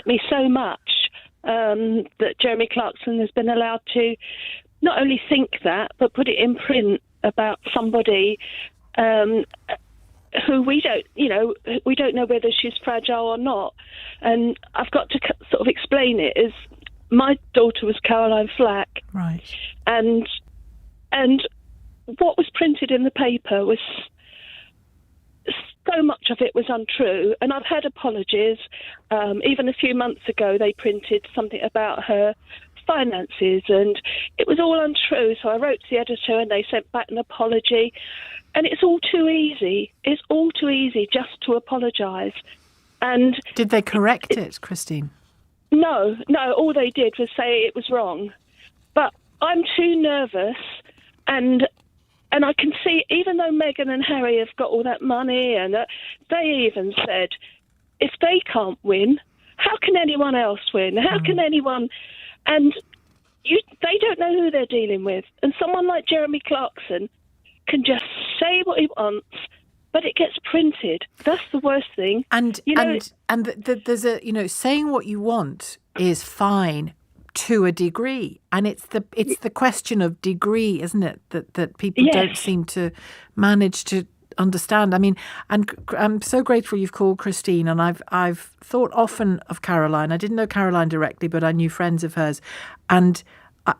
upset me so much that Jeremy Clarkson has been allowed to not only think that, but put it in print about somebody who we don't know whether she's fragile or not. And I've got to sort of explain it. Is my daughter was Caroline Flack, right? And what was printed in the paper was, so much of it was untrue. And I've had apologies. Even a few months ago, they printed something about her finances, and it was all untrue. So I wrote to the editor, and they sent back an apology. And it's all too easy. It's all too easy just to apologise. And did they correct it, Christine? No. All they did was say it was wrong. But I'm too nervous, and I can see, even though Meghan and Harry have got all that money, and they even said, if they can't win, how can anyone else win? How can anyone? And they don't know who they're dealing with. And someone like Jeremy Clarkson can just say what he wants, but it gets printed. That's the worst thing. And there's a, saying what you want is fine to a degree, and it's the question of degree, isn't it, that people don't seem to manage to understand. I mean, and I'm so grateful you've called, Christine, and I've thought often of Caroline. I didn't know Caroline directly, but I knew friends of hers, and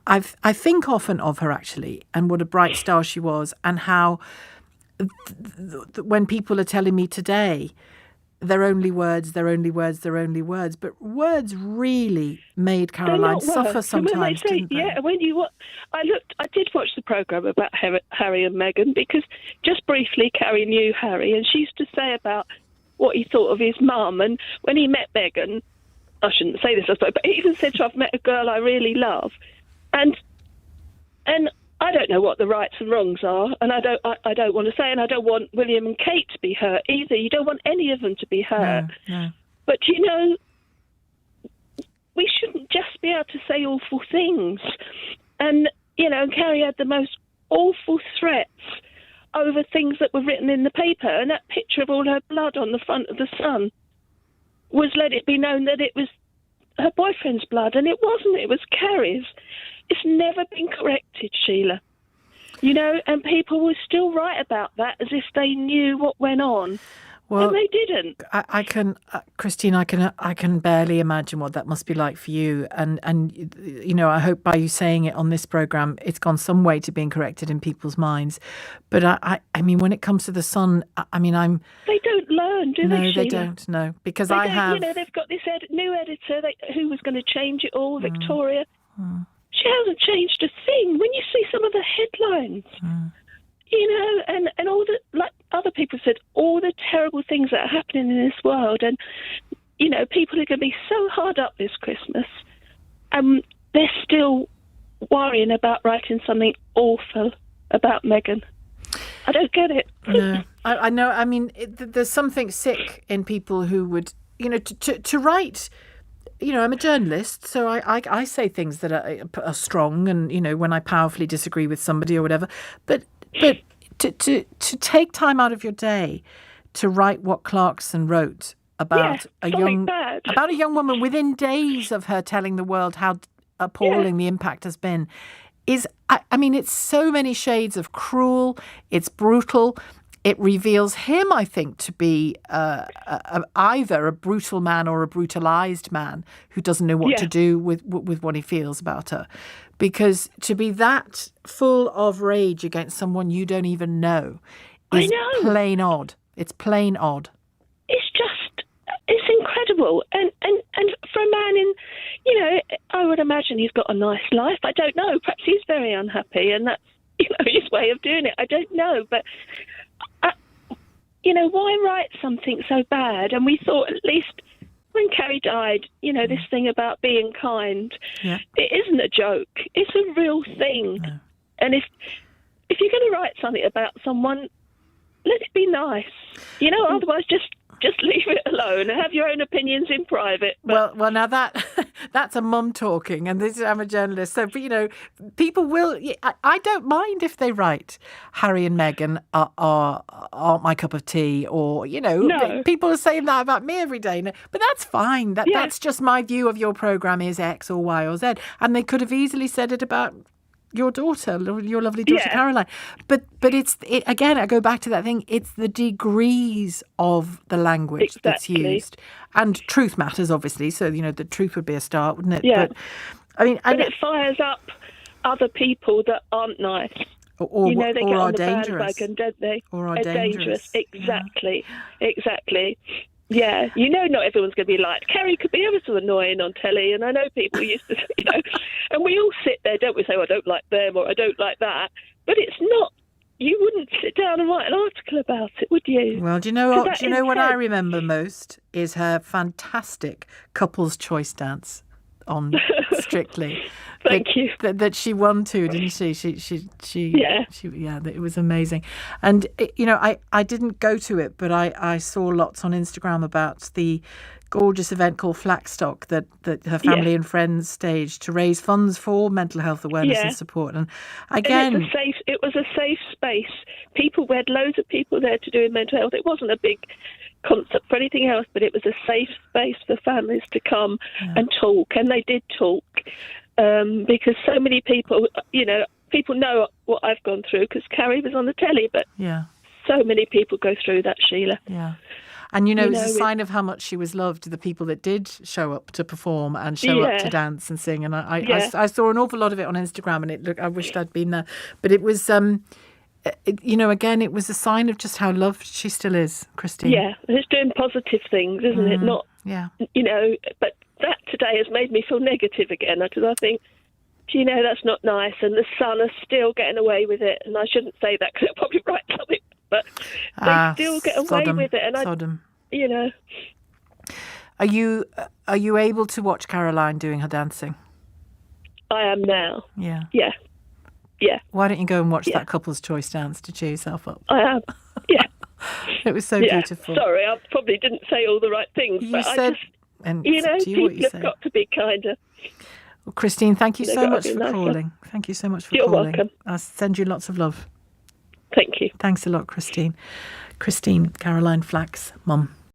I think often of her, actually, and what a bright star she was, and how when people are telling me today they're only words, but words really made Caroline suffer sometimes, didn't they? Yeah, I did watch the programme about Harry and Meghan, because just briefly Carrie knew Harry, and she used to say about what he thought of his mum, and when he met Meghan, I shouldn't say this, I suppose, but he even said to her, I've met a girl I really love. And I don't know what the rights and wrongs are, and I don't want to say, and I don't want William and Kate to be hurt either. You don't want any of them to be hurt. No. But, we shouldn't just be able to say awful things. And, Carrie had the most awful threats over things that were written in the paper, and that picture of all her blood on the front of the Sun was, let it be known that it was her boyfriend's blood, and it wasn't. It was Carrie's. It's never been corrected, Sheila. And people will still write about that as if they knew what went on. Well, and they didn't. I can, Christine, I can barely imagine what that must be like for you. And I hope by you saying it on this programme, it's gone some way to being corrected in people's minds. But I mean, when it comes to the Sun, they don't learn, do they, Sheila? No, they don't. No, because they don't. They've got this new editor who was going to change it all, Victoria. She hasn't changed a thing. When you see some of the headlines, and all the, like other people said, all the terrible things that are happening in this world, and people are going to be so hard up this Christmas, they're still worrying about writing something awful about Meghan. I don't get it. No, I know. I mean, there's something sick in people who would, to write. I'm a journalist, so I say things that are strong, and when I powerfully disagree with somebody or whatever. But to take time out of your day to write what Clarkson wrote about a young woman within days of her telling the world how appalling the impact has been is, it's so many shades of cruel. It's brutal. It reveals him, I think, to be either a brutal man or a brutalised man who doesn't know what to do with what he feels about her. Because to be that full of rage against someone you don't even know is plain odd. It's plain odd. It's incredible. And for a man I would imagine he's got a nice life. I don't know. Perhaps he's very unhappy, and that's, his way of doing it. I don't know. But why write something so bad? And we thought, at least when Carrie died, this thing about being kind, it isn't a joke. It's a real thing. Yeah. And if you're going to write something about someone, let it be nice. Otherwise just leave it alone and have your own opinions in private. But... Well, now that that's a mum talking, and I'm a journalist. So, but, people will. I don't mind if they write Harry and Meghan aren't my cup of tea, or No. people are saying that about me every day. But that's fine. That's just my view of your programme is X or Y or Z, and they could have easily said it about your daughter, your lovely daughter Caroline. But again, I go back to that thing. It's the degrees of the language that's used, and truth matters, obviously. So the truth would be a start, wouldn't it? Yeah. But I mean, but it fires up other people that aren't nice. Or they get are on the dangerous, bandwagon, don't they? Or are dangerous. Exactly. Yeah, not everyone's going to be like Kerry. Could be ever so annoying on telly, and I know people used to, and we all sit there, don't we? Say, I don't like them, or I don't like that. But it's not. You wouldn't sit down and write an article about it, would you? Well, do you know what I remember most is her fantastic couple's choice dance on Strictly. Thank you. That she won to, didn't she? It was amazing. And I didn't go to it, but I saw lots on Instagram about the gorgeous event called Flack that her family and friends staged to raise funds for mental health awareness and support. And again, it was a safe space. We had loads of people there to do with mental health. It wasn't a big concert for anything else, but it was a safe space for families to come and talk, and they did talk. Because so many people, people know what I've gone through because Carrie was on the telly, but so many people go through that, Sheila. Yeah. And, it's a sign of how much she was loved, the people that did show up to perform and show up to dance and sing. And I saw an awful lot of it on Instagram, and I wished I'd been there. But it was, again, it was a sign of just how loved she still is, Christine. Yeah, and it's doing positive things, isn't it? Not, but that today has made me feel negative again, because I think, that's not nice, and the Sun are still getting away with it, and I shouldn't say that because I'll probably write something, but they still get away with it, and Are you able to watch Caroline doing her dancing? I am now. Yeah. Yeah. Yeah. Why don't you go and watch that couple's choice dance to cheer yourself up? I am. Yeah. It was so beautiful. Sorry, I probably didn't say all the right things, but I just... And people have got to be kinder. Well, Christine, thank you so much for calling. Thank you so much for calling. You're welcome. I'll send you lots of love. Thank you. Thanks a lot, Christine. Christine, Caroline Flack's mum.